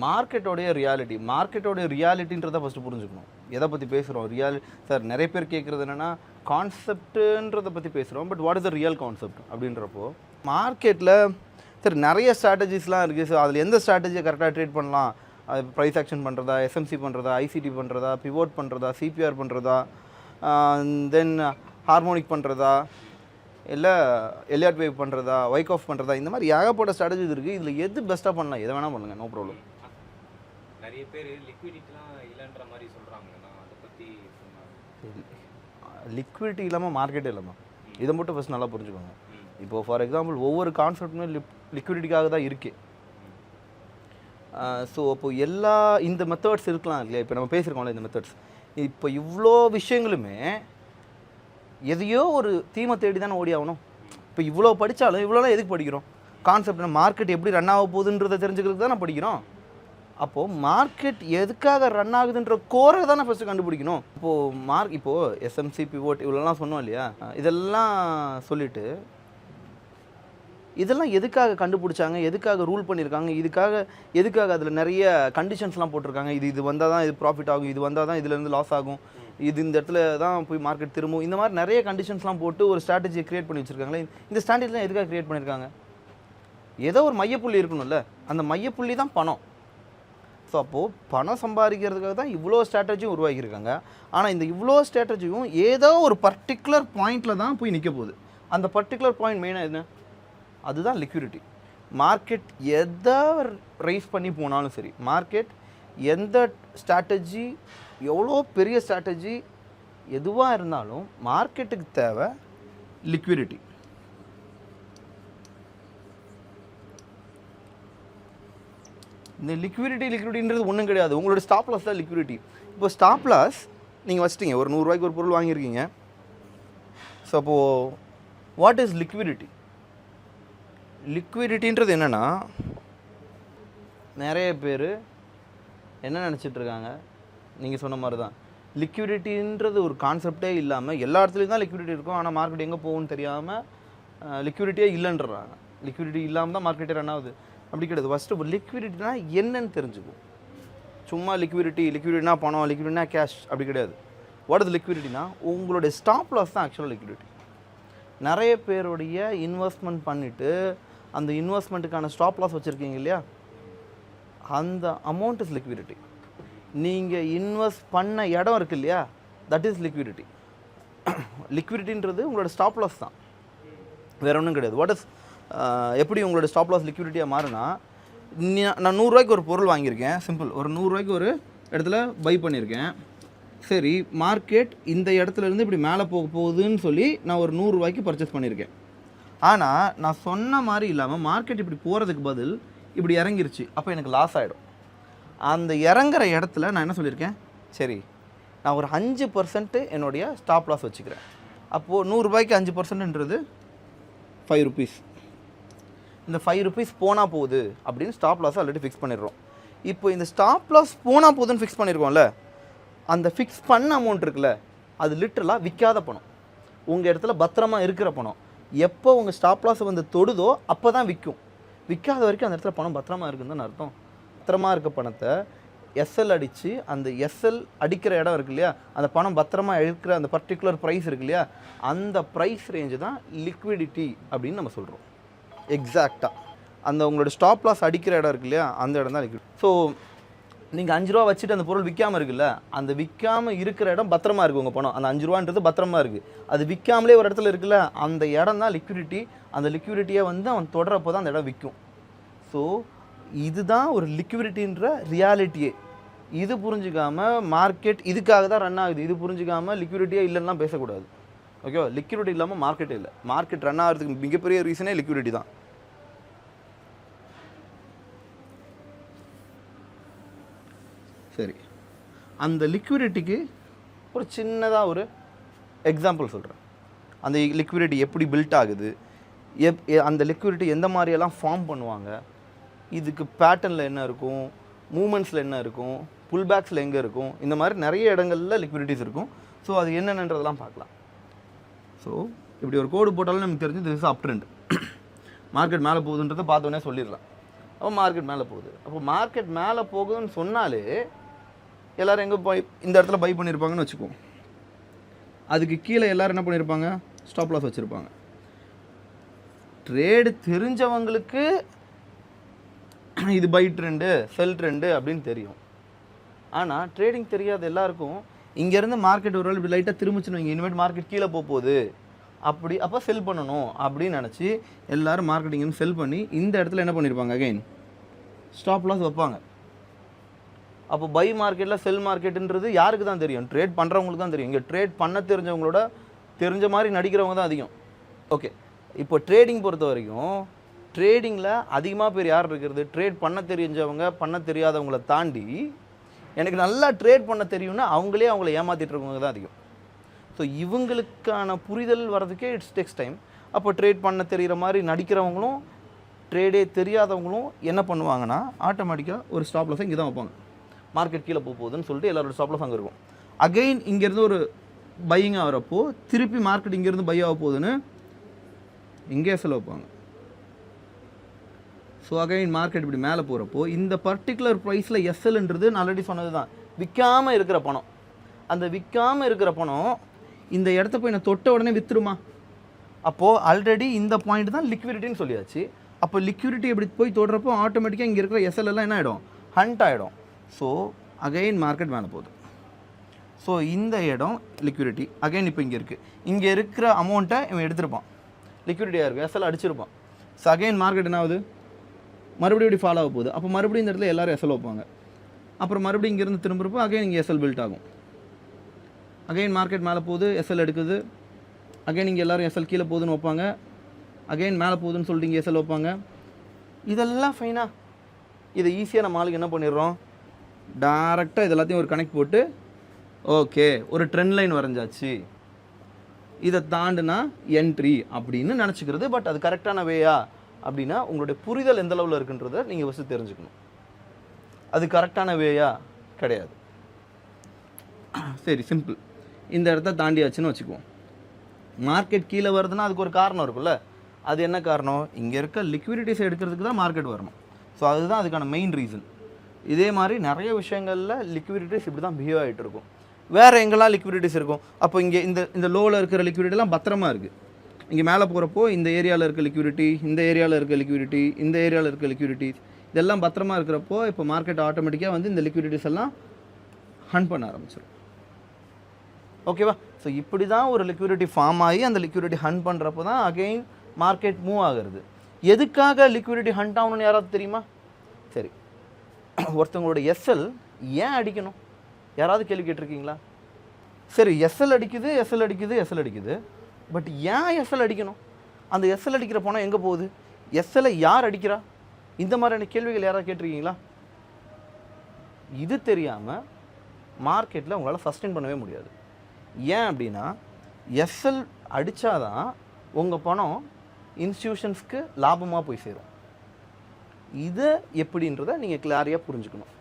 மார்க்கெட்டோடைய ரியாலிட்டின்றதை first புரிஞ்சுக்கணும். எதை பற்றி பேசுகிறோம்? சார் நிறைய பேர் கேட்குறது என்னென்னா கான்செப்ட்டுன்றதை பற்றி பேசுகிறோம், but what is the real concept அப்படின்றப்போ மார்க்கெட்டில் சரி நிறைய ஸ்ட்ராட்டஜிஸ்லாம் இருக்குது. ஸோ அதில் எந்த ஸ்ட்ராட்டஜியை கரெக்டாக ட்ரேட் பண்ணலாம்? அது ப்ரைஸ் ஆக்ஷன் பண்ணுறதா, எஸ்எம்சி பண்ணுறதா, ஐசிடி பண்ணுறதா, பிவோட் பண்ணுறதா, சிபிஆர் பண்ணுறதா, தென் ஹார்மோனிக் பண்ணுறதா, இல்லை எலியாட் வேவ் பண்ணுறதா, வைக் ஆஃப் பண்ணுறதா, இந்த மாதிரி ஏகப்பட்ட ஸ்ட்ராட்டஜிஸ் இருக்குது. இதில் எது பெஸ்ட்டாக பண்ணலாம்? எதை வேணால் பண்ணுங்கள், நோ ப்ராப்ளம். நிறைய பேர் லிக்விடிட்டிலாம் இல்லைன்ற மாதிரி சொல்கிறாங்க. நான் அதை பற்றி லிக்விடிட்டி இல்லாமல் மார்க்கெட்டே இல்லாமல் இதை மட்டும் ஃபஸ்ட் நல்லா புரிஞ்சுக்கோங்க. இப்போது ஃபார் எக்ஸாம்பிள் ஒவ்வொரு கான்செப்ட்டுமே லிக்விடிட்டிக்காக தான் இருக்குது. ஸோ அப்போது எல்லா இந்த மெத்தட்ஸ் இருக்கலாம் இல்லையா? இப்போ நம்ம பேசியிருக்கோம்ல இந்த மெத்தட்ஸ், இப்போ இவ்வளோ விஷயங்களுமே எதையோ ஒரு தீமை தேடி தானே ஓடி ஆகணும். இப்போ இவ்வளோ படித்தாலும் இவ்வளோலாம் எதுக்கு படிக்கிறோம்? கான்செப்ட் மார்க்கெட் எப்படி ரன் ஆக போகுதுன்றதை தெரிஞ்சுக்கிறதுக்கு தான் நான் படிக்கிறோம். அப்போது மார்க்கெட் எதுக்காக ரன் ஆகுதுன்ற கோரை தானே ஃபஸ்ட்டு கண்டுபிடிக்கணும். இப்போது எஸ்எம்சி பிவோட் இவ்வளோலாம் சொன்னோம் இல்லையா? இதெல்லாம் சொல்லிவிட்டு இதெல்லாம் எதுக்காக கண்டுபிடிச்சாங்க, எதுக்காக ரூல் பண்ணியிருக்காங்க, எதுக்காக அதில் நிறைய கண்டிஷன்ஸ்லாம் போட்டிருக்காங்க. இது வந்தால் தான் இது ப்ராஃபிட் ஆகும், இது வந்தால் தான் இதுலேருந்து லாஸ் ஆகும், இது இந்த இடத்துல தான் போய் மார்க்கெட் திரும்பும், இந்த மாதிரி நிறைய கண்டிஷன்ஸ்லாம் போட்டு ஒரு ஸ்ட்ராட்டஜியை க்ரியேட் பண்ணி வச்சுருக்காங்களே. இந்த ஸ்ட்ராட்டஜிலாம் எதுக்காக க்ரியேட் பண்ணியிருக்காங்க? ஏதோ ஒரு மையப்புள்ளி இருக்கணும்ல, அந்த மையப்புள்ளி தான் பணம். ஸோ அப்போது பணம் சம்பாதிக்கிறதுக்காக தான் இவ்வளோ ஸ்ட்ராட்டஜியும் உருவாக்கியிருக்காங்க. ஆனால் இந்த இவ்வளோ ஸ்ட்ராட்டஜியும் ஏதோ ஒரு பர்டிகுலர் பாயிண்டில் தான் போய் நிற்க போகுது. அந்த பர்டிகுலர் பாயிண்ட் மெயினாக என்ன? அதுதான் லிக்விடிட்டி. மார்க்கெட் எதை ரைஸ் பண்ணி போனாலும் சரி, மார்க்கெட் எந்த ஸ்ட்ராட்டஜி, எவ்வளோ பெரிய ஸ்ட்ராட்டஜி எதுவாக இருந்தாலும் மார்க்கெட்டுக்கு தேவை லிக்விடிட்டி. இந்த லிக்விடிட்டின்றது ஒன்றும் கிடையாது. உங்களோட ஸ்டாப் லாஸ் தான் லிக்விடிட்டி. இப்போ ஸ்டாப் லாஸ் நீங்கள் வச்சிட்டிங்க, ஒரு 100 ரூபாய்க்கு ஒரு பொருள் வாங்கியிருக்கீங்க. ஸோ அப்போது வாட் இஸ் லிக்விடிட்டி? லிக்விடிட்டின்றது என்னென்னா, நிறைய பேர் என்ன நினச்சிட்ருக்காங்க, நீங்கள் சொன்ன மாதிரி தான் லிக்விடிட்டின்றது ஒரு கான்செப்டே இல்லாமல் எல்லா இடத்துலையும் தான் லிக்விடிட்டி இருக்கும். ஆனால் மார்க்கெட் எங்கே போகும்னு தெரியாமல் லிக்விடிட்டியே இல்லைன்றாங்க. லிக்விடிட்டி இல்லாமல் தான் மார்க்கெட்டே ரன் ஆகுது. அப்படி கிடையாது. ஃபஸ்ட்டு லிக்விடிட்டினா என்னன்னு தெரிஞ்சுக்கும். சும்மா லிக்விடிட்டினா பணம், லிக்விடிட்டினா கேஷ் அப்படி கிடையாது. வாட் இஸ் லிக்விடிட்டினா உங்களுடைய ஸ்டாப் லாஸ் தான் ஆக்சுவலாக லிக்விடிட்டி. நிறைய பேருடைய இன்வெஸ்ட்மெண்ட் பண்ணிவிட்டு அந்த இன்வெஸ்ட்மெண்ட்டுக்கான ஸ்டாப் லாஸ் வச்சுருக்கீங்க இல்லையா, அந்த அமௌண்ட் இஸ் லிக்விடிட்டி. நீங்கள் இன்வெஸ்ட் பண்ண இடம் இருக்குது இல்லையா, தட் இஸ் லிக்விடிட்டி. லிக்விடிட்டின்றது உங்களோட ஸ்டாப் லாஸ் தான், வேறு ஒன்றும் கிடையாது. வாட் இஸ் எப்படி உங்களோட ஸ்டாப் லாஸ் லிக்விடிட்டியாக மாறுனா, நான் 100 ரூபாய்க்கு ஒரு பொருள் வாங்கியிருக்கேன், சிம்பிள். ஒரு 100 ரூபாய்க்கு ஒரு இடத்துல பை பண்ணியிருக்கேன். சரி, மார்க்கெட் இந்த இடத்துலேருந்து இப்படி மேலே போகுதுன்னு சொல்லி நான் ஒரு 100 ரூபாய்க்கு பர்ச்சேஸ் பண்ணியிருக்கேன். ஆனால் நான் சொன்ன மாதிரி இல்லாமல் மார்க்கெட் இப்படி போகிறதுக்கு பதில் இப்படி இறங்கிருச்சு. அப்போ எனக்கு லாஸ் ஆகிடும். அந்த இறங்குற இடத்துல நான் என்ன சொல்லியிருக்கேன், சரி நான் ஒரு 5% என்னுடைய ஸ்டாப் லாஸ் வச்சுக்கிறேன். அப்போது 100 ரூபாய்க்கு 5%ன்றது 5 ருபீஸ். இந்த 5 ருபீஸ் போனால் போகுது அப்படின்னு ஸ்டாப் லாஸ் ஆல்ரெடி ஃபிக்ஸ் பண்ணிடுறோம். இப்போ இந்த ஸ்டாப் லாஸ் போனால் போகுதுன்னு ஃபிக்ஸ் பண்ணியிருக்கோம்ல, அந்த ஃபிக்ஸ் பண்ண அமௌண்ட் இருக்குல்ல, அது லிட்டரலாக விற்காத பணம், உங்கள் இடத்துல பத்திரமா இருக்கிற பணம். எப்போ உங்கள் ஸ்டாப் லாஸ் வந்து தொடுதோ அப்போ தான் விற்கும். விற்காத வரைக்கும் அந்த இடத்துல பணம் பத்திரமா இருக்குன்னு தான் அர்த்தம். பத்திரமா இருக்க பணத்தை எஸ்எல் அடித்து, அந்த எஸ்எல் அடிக்கிற இடம் இருக்கு இல்லையா, அந்த பணம் பத்திரமா இருக்கிற அந்த பர்டிகுலர் ப்ரைஸ் இருக்கு இல்லையா, அந்த ப்ரைஸ் ரேஞ்சு தான் லிக்விடிட்டி அப்படின்னு நம்ம சொல்கிறோம். எக்ஸாக்டாக அந்த உங்களோட ஸ்டாப் லாஸ் அடிக்கிற இடம் இருக்கு இல்லையா, அந்த இடம் தான் லிக்விட். ஸோ நீங்கள் 5 ரூபா வச்சுட்டு அந்த பொருள் விற்காமல் இருக்குல்ல, அந்த விற்காமல் இருக்கிற இடம் பத்திரமா இருக்குது. உங்கள் பணம் அந்த 5 ரூபான்றது பத்திரமா இருக்குது. அது விற்காமலே ஒரு இடத்துல இருக்குல்ல, அந்த இடம் தான் லிக்விடிட்டி. அந்த லிக்விடிட்டியை வந்து அவன் தொடரப்போ தான் அந்த இடம் விற்கும். ஸோ இதுதான் ஒரு லிக்விடிட்டின்ற ரியாலிட்டியே. இது புரிஞ்சுக்காமல் மார்க்கெட் இதுக்காக தான் ரன் ஆகுது, இது புரிஞ்சுக்காமல் லிக்விடிட்டியே இல்லைன்னா பேசக்கூடாது. ஓகேவா? லிக்விடிட்டி இல்லாமல் மார்க்கெட்டே இல்லை. மார்க்கெட் ரன் ஆகிறதுக்கு மிகப்பெரிய ரீசனே லிக்விடிட்டி தான். சரி, அந்த லிக்விடிட்டிக்கு ஒரு சின்னதாக ஒரு எக்ஸாம்பிள் சொல்கிறேன். அந்த லிக்விடிட்டி எப்படி பில்ட் ஆகுது, அந்த லிக்விடிட்டி எந்த மாதிரியெல்லாம் ஃபார்ம் பண்ணுவாங்க, இதுக்கு பேட்டர்னில் என்ன இருக்கும், மூமெண்ட்ஸில் என்ன இருக்கும், புல் பேக்ஸில் எங்கே இருக்கும், இந்த மாதிரி நிறைய இடங்களில் லிக்விடிட்டிஸ் இருக்கும். ஸோ அது என்னென்னன்றதெல்லாம் பார்க்கலாம். ஸோ இப்படி ஒரு கோடு போட்டாலும் நமக்கு தெரிஞ்சு this is up trend. Market மேலே போகுதுன்றதை பார்த்தோன்னே சொல்லிடலாம். அப்போ மார்க்கெட் மேலே போகுது. அப்போ மார்க்கெட் மேலே போகுதுன்னு சொன்னாலே எல்லோரும் எங்கே இந்த இடத்துல பை பண்ணியிருப்பாங்கன்னு வச்சுக்குவோம். அதுக்கு கீழே எல்லோரும் என்ன பண்ணியிருப்பாங்க, ஸ்டாப் லாஸ் வச்சுருப்பாங்க. ட்ரேடு தெரிஞ்சவங்களுக்கு இது பை ட்ரெண்டு செல் ட்ரெண்டு அப்படின்னு தெரியும். ஆனால் ட்ரேடிங் தெரியாத எல்லாருக்கும் இங்கேருந்து மார்க்கெட் ஒரு இப்படி லைட்டாக திரும்பிச்சுன்னு வைங்க, இனிமேட் மார்க்கெட் கீழே போகுது அப்படி, அப்போ செல் பண்ணணும் அப்படின்னு நினச்சி எல்லோரும் மார்க்கெட்டிங் செல் பண்ணி இந்த இடத்துல என்ன பண்ணியிருப்பாங்க, அகைன் ஸ்டாப் லாஸ் வைப்பாங்க. அப்போ பை மார்க்கெட்டில் செல் மார்க்கெட்டுன்றது யாருக்கு தான் தெரியும், ட்ரேட் பண்ணுறவங்களுக்கு தான் தெரியும். இங்கே ட்ரேட் பண்ண தெரிஞ்சவங்களோட தெரிஞ்ச மாதிரி நடிக்கிறவங்க தான் அதிகம். ஓகே, இப்போ ட்ரேடிங் பொறுத்த வரைக்கும் ட்ரேடிங்கில் அதிகமாக பேர் யார் இருக்கிறது, ட்ரேட் பண்ண தெரிஞ்சவங்க பண்ண தெரியாதவங்கள தாண்டி எனக்கு நல்லா ட்ரேட் பண்ண தெரியும்னா அவங்களே அவங்கள ஏமாற்றிட்டு இருக்கவங்க தான் அதிகம். ஸோ இவங்களுக்கான புரிதல் வர்றதுக்கே இட்ஸ் டேக்ஸ் டைம். அப்போ ட்ரேட் பண்ண தெரிகிற மாதிரி நடிக்கிறவங்களும் ட்ரேடே தெரியாதவங்களும் என்ன பண்ணுவாங்கன்னா ஆட்டோமேட்டிக்காக ஒரு ஸ்டாப் லாஸை இங்கே தான் வைப்பாங்க. மார்க்கெட் கீழே போகுதுன்னு சொல்லிட்டு எல்லாரோட ஸ்டாப் லாஸ் அங்கே இருக்கும். அகைன் இங்கேருந்து ஒரு பையிங் ஆகிறப்போ திருப்பி மார்க்கெட் இங்கேருந்து பை ஆக போகுதுன்னு இங்கே செலவு வைப்பாங்க. ஸோ அகைன் மார்க்கெட் இப்படி மேலே போகிறப்போ இந்த பர்டிகுலர் ப்ரைஸில் எஸ்எல்ன்றது நான் ஆல்ரெடி சொன்னது தான், விற்காமல் இருக்கிற பணம். அந்த விற்காமல் இருக்கிற பணம் இந்த இடத்த போய் நான் தொட்ட உடனே விற்றுருமா? அப்போது ஆல்ரெடி இந்த பாயிண்ட் தான் லிக்விடிட்டின்னு சொல்லியாச்சு. அப்போ லிக்விடிட்டி எப்படி போய் தொடுறப்போ ஆட்டோமேட்டிக்காக இங்கே இருக்கிற எஸ்எல் எல்லாம் என்ன ஆகிடும், ஹண்ட் ஆகிடும். ஸோ அகைன் மார்க்கெட் மேலே போகுது. ஸோ இந்த இடம் லிக்விடிட்டி அகைன் இப்போ இங்கே இருக்குது. இங்கே இருக்கிற அமௌண்ட்டை இவன் எடுத்திருப்பான், லிக்விடிட்டியாக இருக்கும், எஸ்எல் அடிச்சிருப்பான். ஸோ அகைன் மார்க்கெட் என்ன ஆகுது, மறுபடியும் இப்படி ஃபாலோ ஆக போகுது. அப்போ மறுபடியும் இந்த இடத்துல எல்லோரும் எஸ்எல் வைப்பாங்க. அப்புறம் மறுபடியும் இங்கேருந்து திரும்புறப்போ அகைன் இங்கே எஸ்எல் பில்ட் ஆகும். அகைன் மார்க்கெட் மேலே போகுது, எஸ்எல் எடுக்குது. அகைன் இங்கே எல்லோரும் எஸ்எல் கீழே போகுதுன்னு வைப்பாங்க. அகைன் மேலே போகுதுன்னு சொல்லிட்டு இங்கே எஸ்எல் வைப்பாங்க. இதெல்லாம் ஃபைனாக இதை ஈஸியாக நம்ம ஆளுக்கு என்ன பண்ணிடுறோம், டேரெக்டாக இது எல்லாத்தையும் ஒரு கனெக்ட் போட்டு ஓகே ஒரு ட்ரெண்ட் லைன் வரைஞ்சாச்சு, இதை தாண்டுனா என்ட்ரி அப்படின்னு நினச்சிக்கிறது. பட் அது கரெக்டான வேயா அப்படின்னா உங்களுடைய புரிதல் எந்த அளவில் இருக்குன்றதை நீங்கள் ஃபஸ்ட்டு தெரிஞ்சுக்கணும். அது கரெக்டான வேயா கிடையாது. சரி, சிம்பிள். இந்த இடத்த தாண்டியாச்சுன்னு வச்சுக்குவோம். மார்க்கெட் கீழே வருதுன்னா அதுக்கு ஒரு காரணம் இருக்குல்ல. அது என்ன காரணம், இங்கே இருக்க லிக்விடிட்டிஸை எடுக்கிறதுக்கு தான் மார்க்கெட் வரணும். ஸோ அதுதான் அதுக்கான மெயின் ரீசன். இதே மாதிரி நிறைய விஷயங்களில் லிக்விடிட்டிஸ் இப்படி தான் பிஹேவ் ஆகிட்டு இருக்கும். வேறு எங்கெல்லாம் லிக்விடிட்டிஸ் இருக்கும், அப்போ இங்கே இந்த லோவில் இருக்கிற லிக்விடிட்டிலாம் பத்திரமா இருக்குது. இங்கே மேலே போகிறப்போ இந்த ஏரியாவில் இருக்க லிக்விடிட்டி, இந்த ஏரியாவில் இருக்க லிக்விடிட்டி, இந்த ஏரியாவில் இருக்க லிக்விடிட்டிஸ் இதெல்லாம் பத்திரமா இருக்கிறப்போ இப்போ மார்க்கெட் ஆட்டோமேட்டிக்காக வந்து இந்த லிக்விடிட்டிஸ் எல்லாம் ஹண்ட் பண்ண ஆரம்பிச்சிடும். ஓகேவா? ஸோ இப்படி தான் ஒரு லிக்விடிட்டி ஃபார்ம் ஆகி அந்த லிக்விடிட்டி ஹண்ட் பண்ணுறப்போ தான் அகெயின் மார்க்கெட் மூவ் ஆகுறது. எதுக்காக லிக்விடிட்டி ஹண்ட் ஆகணும்னு யாராவது தெரியுமா? சரி, ஒருத்தவங்களோட எஸ்எல் ஏன் அடிக்கணும் யாராவது கேள்வி கேட்டிருக்கீங்களா? சரி, எஸ்எல் அடிக்குது எஸ்எல் அடிக்குது எஸ்எல் அடிக்குது, பட் ஏன் எஸ்எல் அடிக்கணும்? அந்த எஸ்எல் அடிக்கிற பணம் எங்கே போகுது? எஸ்எல்லை யார் அடிக்கிறா? இந்த மாதிரியான கேள்விகள் யாராவது கேட்டிருக்கீங்களா? இது தெரியாமல் மார்க்கெட்டில் உங்களால் சஸ்டெயின் பண்ணவே முடியாது. ஏன் அப்படின்னா எஸ்எல் அடித்தாதான் உங்கள் பணம் இன்ஸ்டியூஷன்ஸ்க்கு லாபமாக போய் சேரும். இது எப்படின்றத நீங்கள் கிளாரியாக புரிஞ்சுக்கணும்.